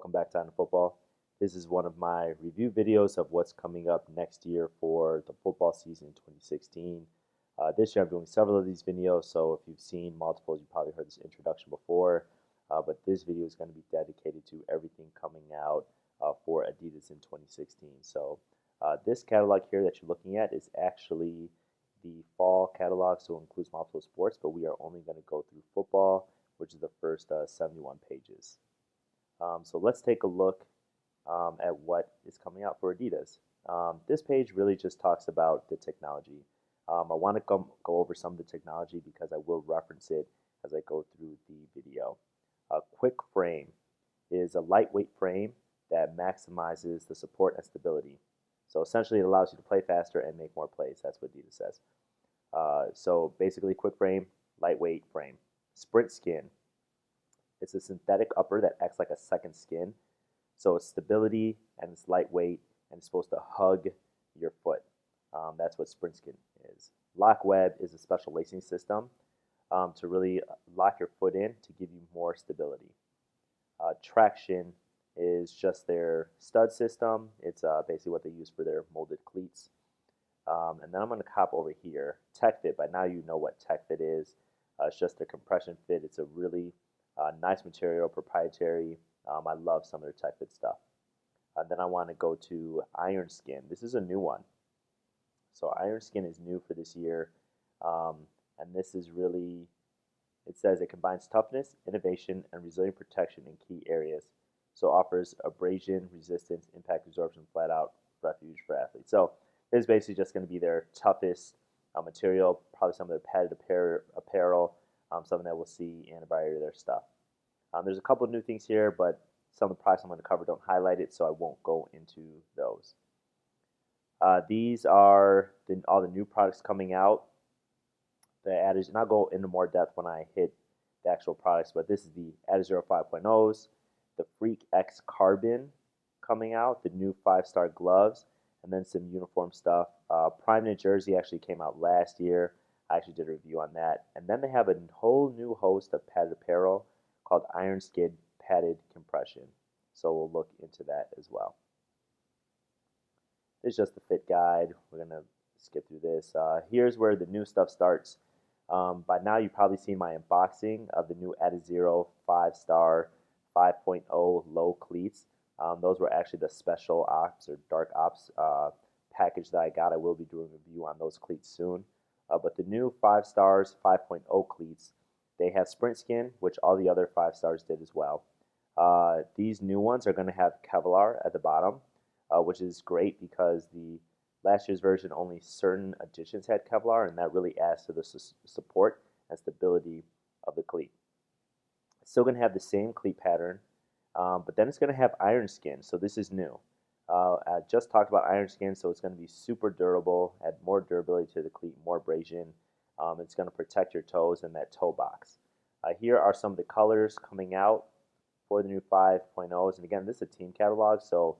Welcome back to On Football. This is one of my review videos of what's coming up next year for the football season in 2016. This year I'm doing several of these videos, so if you've seen multiples, you probably heard this introduction before. But this video is going to be dedicated to everything coming out for Adidas in 2016. So this catalog here that you're looking at is actually the fall catalog, so it includes multiple sports, but we are only going to go through football, which is the first 71 pages. So let's take a look at what is coming out for Adidas. This page really just talks about the technology. I want to go over some of the technology because I will reference it as I go through the video. A quick frame is a lightweight frame that maximizes the support and stability. So essentially it allows you to play faster and make more plays. That's what Adidas says. So basically quick frame, lightweight frame. Sprint skin. It's a synthetic upper that acts like a second skin. So it's stability and it's lightweight and it's supposed to hug your foot. That's what sprint skin is. Lock web is a special lacing system to really lock your foot in to give you more stability. Traction is just their stud system. It's basically what they use for their molded cleats. And then I'm going to hop over here. Tech Fit. By now you know what Tech Fit is. It's just a compression fit. It's a really nice material, proprietary. I love some of their Tech Fit stuff. Then I want to go to Iron Skin. This is a new one. So Iron Skin is new for this year. And this is really, it says it combines toughness, innovation, and resilient protection in key areas. So offers abrasion, resistance, impact absorption, flat out refuge for athletes. So this is basically just going to be their toughest material, probably some of their padded apparel, something that we'll see in a variety of their stuff. There's a couple of new things here, but some of the products I'm going to cover don't highlight it, so I won't go into those. These are all the new products coming out. The Adidas, and I'll go into more depth when I hit the actual products, but this is the Adizero 5.0s, the Freak X Carbon coming out, the new 5-star gloves, and then some uniform stuff. Prime Knit Jersey actually came out last year. I actually did a review on that. And then they have a whole new host of padded apparel called Iron Skin Padded Compression. So we'll look into that as well. This is just the fit guide. We're going to skip through this. Here's where the new stuff starts. By now you've probably seen my unboxing of the new Adizero 5-star 5.0 low cleats. Those were actually the special ops or dark ops package that I got. I will be doing a review on those cleats soon. But the new 5-stars 5.0 cleats, they have sprint skin, which all the other 5-stars did as well. These new ones are going to have Kevlar at the bottom, which is great because the last year's version only certain editions had Kevlar, and that really adds to the support and stability of the cleat. It's still going to have the same cleat pattern, but then it's going to have iron skin, so this is new. I just talked about iron skin, so it's going to be super durable, add more durability to the cleat, more abrasion. It's going to protect your toes in that toe box. Here are some of the colors coming out for the new 5.0s, and again, this is a team catalog, so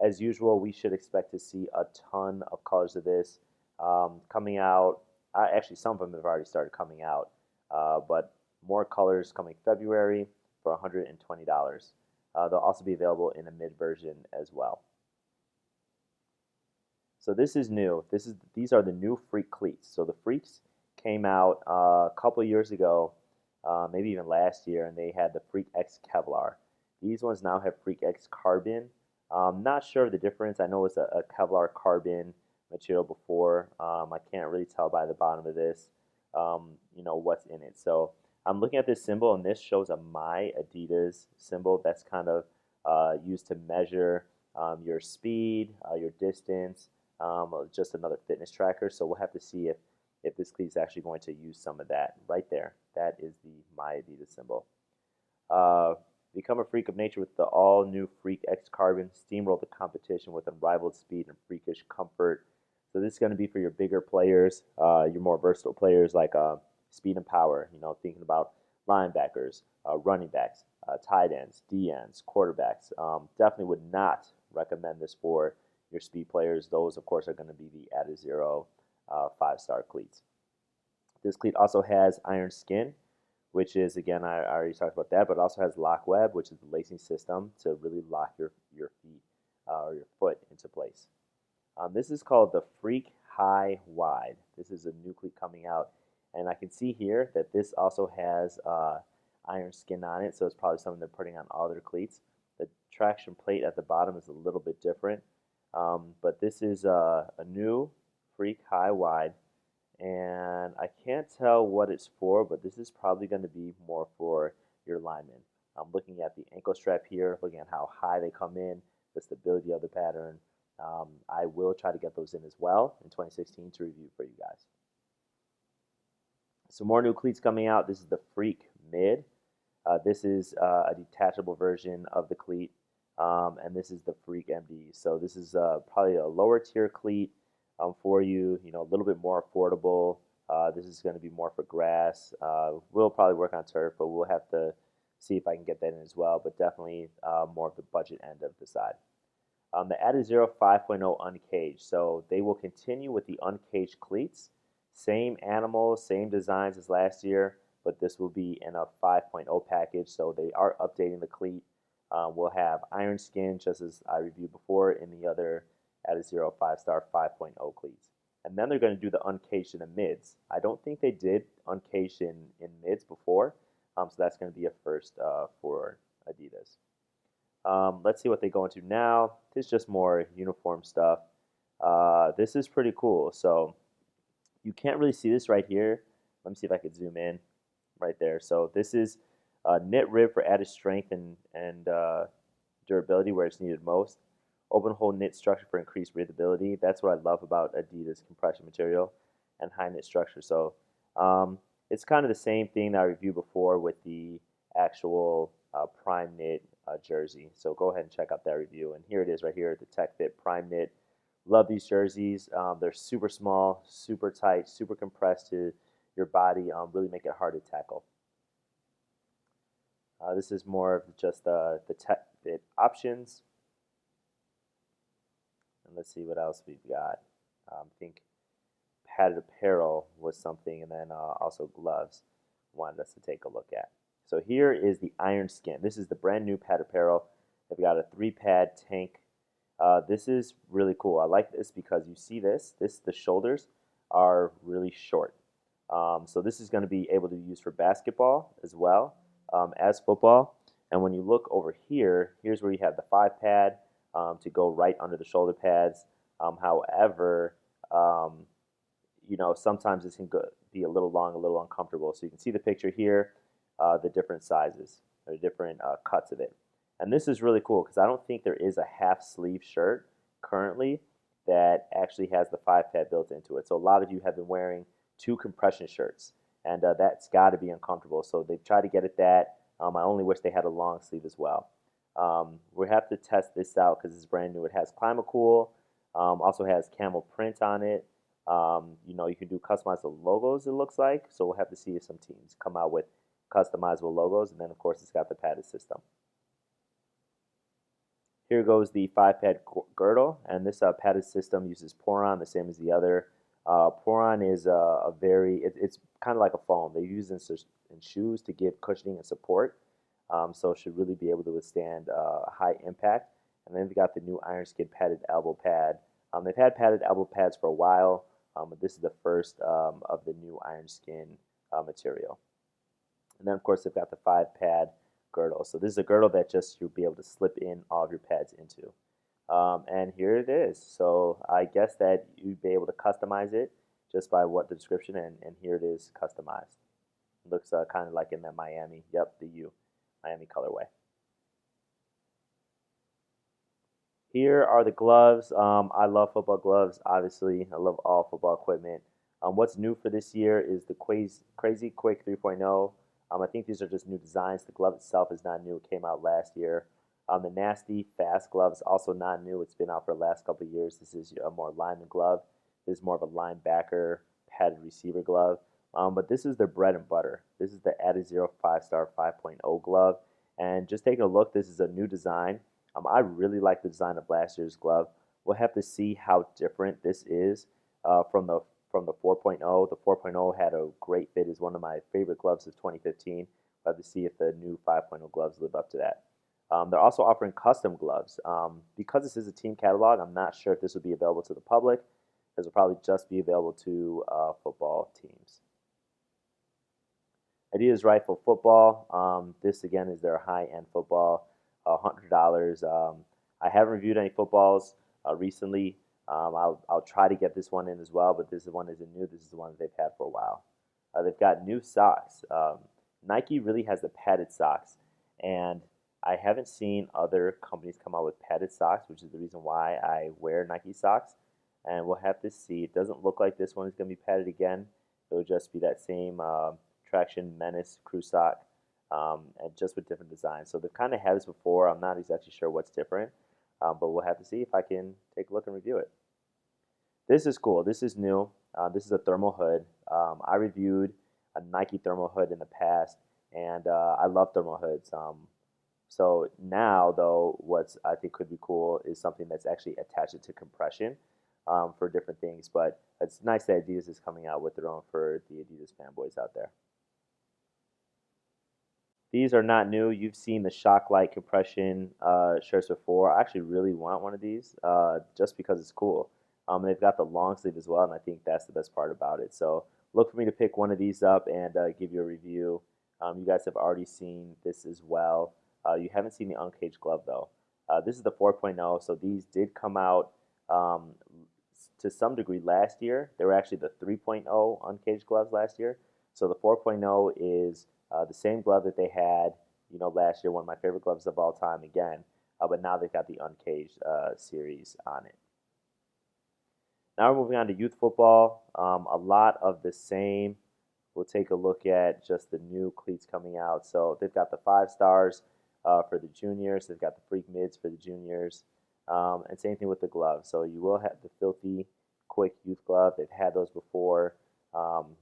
as usual, we should expect to see a ton of colors of this coming out. Actually, some of them have already started coming out, but more colors coming February for $120. They'll also be available in a mid version as well. So this is new. These are the new Freak cleats. So the Freaks came out a couple of years ago, maybe even last year, and they had the Freak X Kevlar. These ones now have Freak X Carbon. Not sure of the difference. I know it's a Kevlar carbon material before. I can't really tell by the bottom of this, what's in it. So I'm looking at this symbol, and this shows a My Adidas symbol that's kind of used to measure your speed, your distance, just another fitness tracker. So we'll have to see if this cleat is actually going to use some of that right there. That is the My Adidas symbol. Become a freak of nature with the all-new Freak X Carbon. Steamroll the competition with unrivaled speed and freakish comfort. So this is going to be for your bigger players, your more versatile players like speed and power. Thinking about linebackers, running backs, tight ends, D ends, quarterbacks. Definitely would not recommend this for your speed players. Those, of course, are going to be the Adizero 5-star cleats. This cleat also has iron skin, which is, again, I already talked about that, but it also has lock web, which is the lacing system to really lock your feet or your foot into place. This is called the Freak High Wide. This is a new cleat coming out, and I can see here that this also has iron skin on it, so it's probably something they're putting on all their cleats. The traction plate at the bottom is a little bit different, but this is a new Freak High Wide, and I can't tell what it's for, but this is probably going to be more for your linemen. I'm looking at the ankle strap here, looking at how high they come in, the stability of the pattern. I will try to get those in as well in 2016 to review for you guys. Some more new cleats coming out. This is the Freak Mid. This is a detachable version of the cleat, and this is the Freak MD. So this is probably a lower tier cleat for you, a little bit more affordable. This is going to be more for grass. We'll probably work on turf, but we'll have to see if I can get that in as well, but definitely more of the budget end of the side. The Adidas 5.0 uncaged. So they will continue with the uncaged cleats. Same animals, same designs as last year, but this will be in a 5.0 package. So they are updating the cleat. We'll have iron skin, just as I reviewed before in the other Adidas 5-star 5.0 cleats. And then they're going to do the uncaged in the mids. I don't think they did uncaged in mids before, so that's going to be a first for Adidas. Let's see what they go into now. This is just more uniform stuff. This is pretty cool. So you can't really see this right here. Let me see if I could zoom in right there. So this is knit rib for added strength and durability where it's needed most. Open hole knit structure for increased breathability. That's what I love about Adidas compression material and high knit structure. So it's kind of the same thing that I reviewed before with the actual prime knit jersey. So go ahead and check out that review. And here it is right here, the Tech Fit Prime Knit. Love these jerseys. They're super small, super tight, super compressed to your body. Really make it hard to tackle. This is more of just the Tech Fit options. And let's see what else we've got. I think padded apparel was something, and then also gloves wanted us to take a look at. So here is the iron skin. This is the brand new pad apparel. They've got a 3-pad tank. This is really cool. I like this because you see the shoulders are really short. So this is going to be able to be used for basketball as well as football. And when you look over here, here's where you have the 5-pad to go right under the shoulder pads. However, sometimes this can be a little long, a little uncomfortable. So you can see the picture here. The different sizes or different cuts of it. And this is really cool because I don't think there is a half sleeve shirt currently that actually has the 5-pad built into it. So a lot of you have been wearing 2 compression shirts, and that's got to be uncomfortable. So they've tried to get at that. I only wish they had a long sleeve as well. We have to test this out because it's brand new. It has Climacool, also has camel print on it. You can do customizable logos, it looks like. So we'll have to see if some teams come out with customizable logos, and then of course it's got the padded system. Here goes the 5-pad girdle, and this padded system uses Poron, the same as the other. Poron is it's kind of like a foam. They use it in shoes to give cushioning and support, so it should really be able to withstand high impact. And then we've got the new iron skin padded elbow pad. They've had padded elbow pads for a while, but this is the first of the new iron skin material. And then, of course, they've got the 5-pad girdle. So this is a girdle that just you'll be able to slip in all of your pads into. And here it is. So I guess that you'd be able to customize it just by what the description, and here it is customized. It looks kind of like in that Miami, Miami colorway. Here are the gloves. I love football gloves, obviously. I love all football equipment. What's new for this year is the Crazy Quick 3.0. I think these are just new designs. The glove itself is not new. It came out last year. The Nasty Fast glove is also not new. It's been out for the last couple of years. This is a more lineman glove. This is more of a linebacker padded receiver glove. But this is their bread and butter. This is the Adidas 5-star 5.0 glove. And just taking a look, this is a new design. I really like the design of last year's glove. We'll have to see how different this is from the from the 4.0. The 4.0 had a great fit. Is one of my favorite gloves of 2015. We'll have to see if the new 5.0 gloves live up to that. They're also offering custom gloves. Because this is a team catalog, I'm not sure if this will be available to the public. This will probably just be available to football teams. Adidas Rifle Football. This again is their high-end football, $100. I haven't reviewed any footballs recently. I'll try to get this one in as well, but this one isn't new. This is the one that they've had for a while. They've got new socks. Nike really has the padded socks, and I haven't seen other companies come out with padded socks, which is the reason why I wear Nike socks. And we'll have to see. It doesn't look like this one is going to be padded again. It'll just be that same Traction Menace Crew sock, and just with different designs. So they've kind of had this before. I'm not exactly sure what's different, but we'll have to see if I can take a look and review it. This is cool. This is new. This is a thermal hood. I reviewed a Nike thermal hood in the past, and I love thermal hoods. So now, though, what I think could be cool is something that's actually attached to compression for different things. But it's nice that Adidas is coming out with their own for the Adidas fanboys out there. These are not new. You've seen the Shocklight compression shirts before. I actually really want one of these just because it's cool. They've got the long sleeve as well, and I think that's the best part about it. So look for me to pick one of these up and give you a review. You guys have already seen this as well. You haven't seen the Uncaged glove, though. This is the 4.0, so these did come out to some degree last year. They were actually the 3.0 Uncaged gloves last year. So the 4.0 is the same glove that they had, last year, one of my favorite gloves of all time again, but now they've got the Uncaged series on it. Now we're moving on to youth football. A lot of the same. We'll take a look at just the new cleats coming out. So they've got the 5 stars for the juniors. They've got the freak mids for the juniors. And same thing with the gloves. So you will have the filthy quick youth glove. They've had those before, and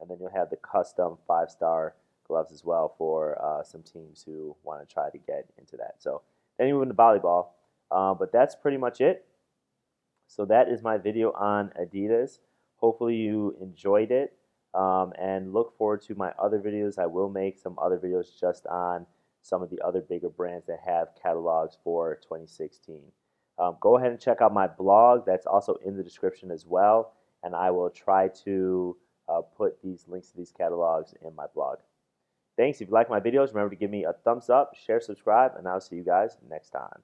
then you'll have the custom 5-star gloves as well for some teams who want to try to get into that. So then you move into volleyball. But that's pretty much it. So that is my video on Adidas. Hopefully you enjoyed it, and look forward to my other videos. I will make some other videos just on some of the other bigger brands that have catalogs for 2016. Go ahead and check out my blog. That's also in the description as well, and I will try to put these links to these catalogs in my blog. Thanks. If you like my videos, remember to give me a thumbs up, share, subscribe, and I'll see you guys next time.